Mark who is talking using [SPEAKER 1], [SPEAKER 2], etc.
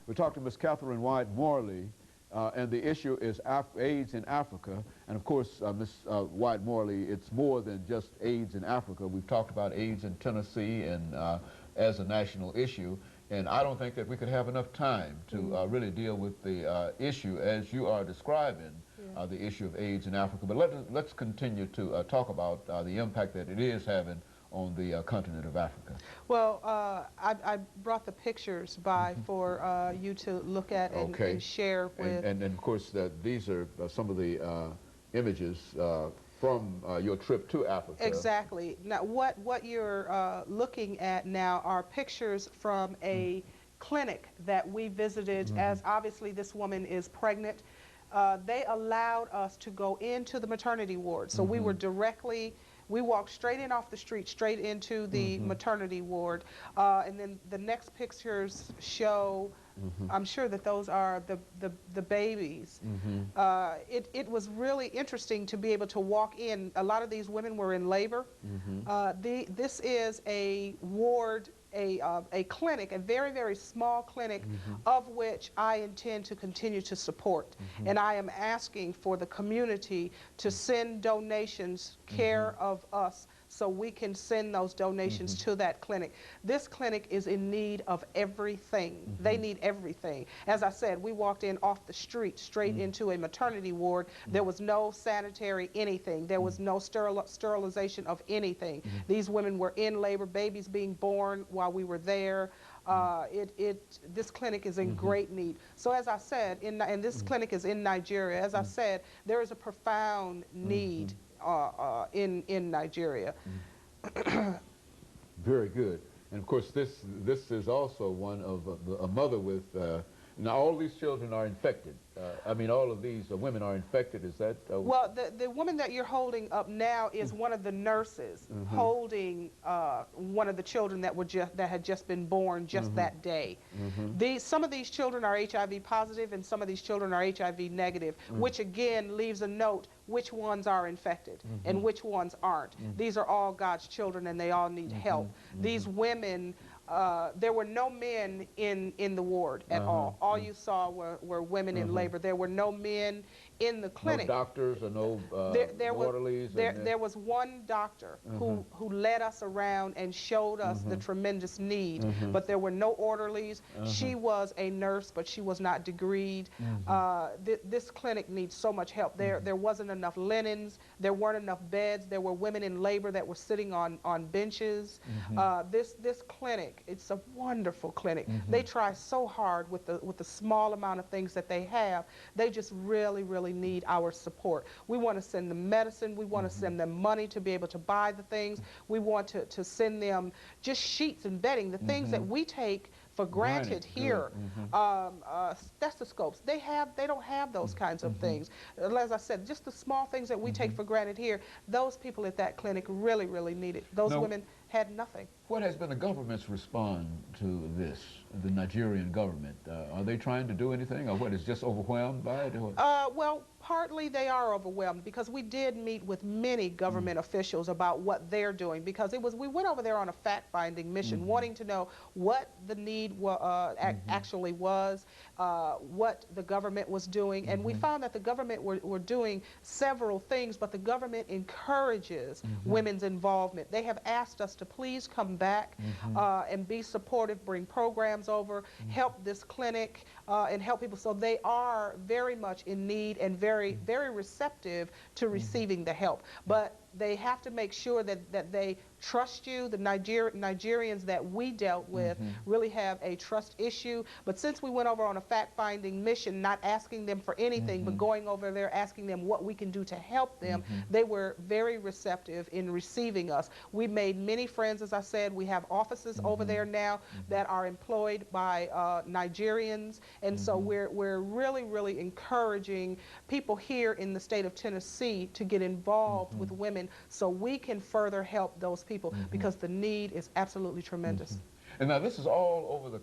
[SPEAKER 1] We talked to Ms. CWyatt-Morley3, and the issue is AIDS in Africa. And of course, Ms. Wyatt-Morley, it's more than just AIDS in Africa. We've talked about AIDS in Tennessee and as a national issue. And I don't think that we could have enough time to really deal with the issue as you are describing the issue of AIDS in Africa. But let's continue to talk about the impact that it is having on the continent of Africa.
[SPEAKER 2] Well, I brought the pictures by for you to look at and share with.
[SPEAKER 1] And of course, these are some of the images from your trip to Africa.
[SPEAKER 2] Exactly. Now, what you're looking at now are pictures from a clinic that we visited, as obviously this woman is pregnant. They allowed us to go into the maternity ward. So we were we walked straight in off the street, straight into the maternity ward. And then the next pictures show, I'm sure that those are the babies. It was really interesting to be able to walk in. A lot of these women were in labor. This is a ward, a clinic, a very, very small clinic, of which I intend to continue to support. And I am asking for the community to send donations, care of us, so we can send those donations to that clinic. This clinic is in need of everything. They need everything. As I said, we walked in off the street, straight into a maternity ward. There was no sanitary anything. There was no sterilization of anything. These women were in labor, babies being born while we were there. This clinic is in great need. So as I said, and this clinic is in Nigeria, as I said, there is a profound need in Nigeria.
[SPEAKER 1] Very good. And of course, this is also one of a mother with, now all these children are infected. I mean, all of these women are infected. Is that?
[SPEAKER 2] Well, the woman that you're holding up now is one of the nurses holding one of the children that had just been born just that day. Some of these children are HIV positive, and some of these children are HIV negative, which again leaves a note which ones are infected and which ones aren't. These are all God's children, and they all need help. These women. There were no men in the ward at all. All you saw were women in labor. There were no men in the clinic.
[SPEAKER 1] No doctors or no orderlies?
[SPEAKER 2] There was one doctor who led us around and showed us the tremendous need, but there were no orderlies. She was a nurse, but she was not degreed. This clinic needs so much help. There wasn't enough linens. There weren't enough beds. There were women in labor that were sitting on benches. This clinic, it's a wonderful clinic. They try so hard with the small amount of things that they have. They just really, really need our support. We want to send them medicine. We want to send them money to be able to buy the things. We want to send them just sheets and bedding, the things that we take for granted here. Stethoscopes, they don't have those kinds of things. As I said, just the small things that we take for granted here, those people at that clinic really, really need it. Those women had nothing.
[SPEAKER 1] What has been the government's response to this, the Nigerian government? Are they trying to do anything, or what, is just overwhelmed by it?
[SPEAKER 2] Well, partly they are overwhelmed, because we did meet with many government officials about what they're doing, because we went over there on a fact-finding mission, wanting to know what the need actually was, what the government was doing, and we found that the government were doing several things, but the government encourages women's involvement. They have asked us to please come back and be supportive, bring programs over, help this clinic, and help people. So they are very much in need and very, very receptive to receiving the help. But they have to make sure that they trust you. The Nigerians that we dealt with really have a trust issue. But since we went over on a fact-finding mission, not asking them for anything, but going over there asking them what we can do to help them, they were very receptive in receiving us. We made many friends, as I said. We have offices over there now that are employed by Nigerians. And so we're really, really encouraging people here in the state of Tennessee to get involved with women, so we can further help those people, because the need is absolutely tremendous.
[SPEAKER 1] And now this is all over the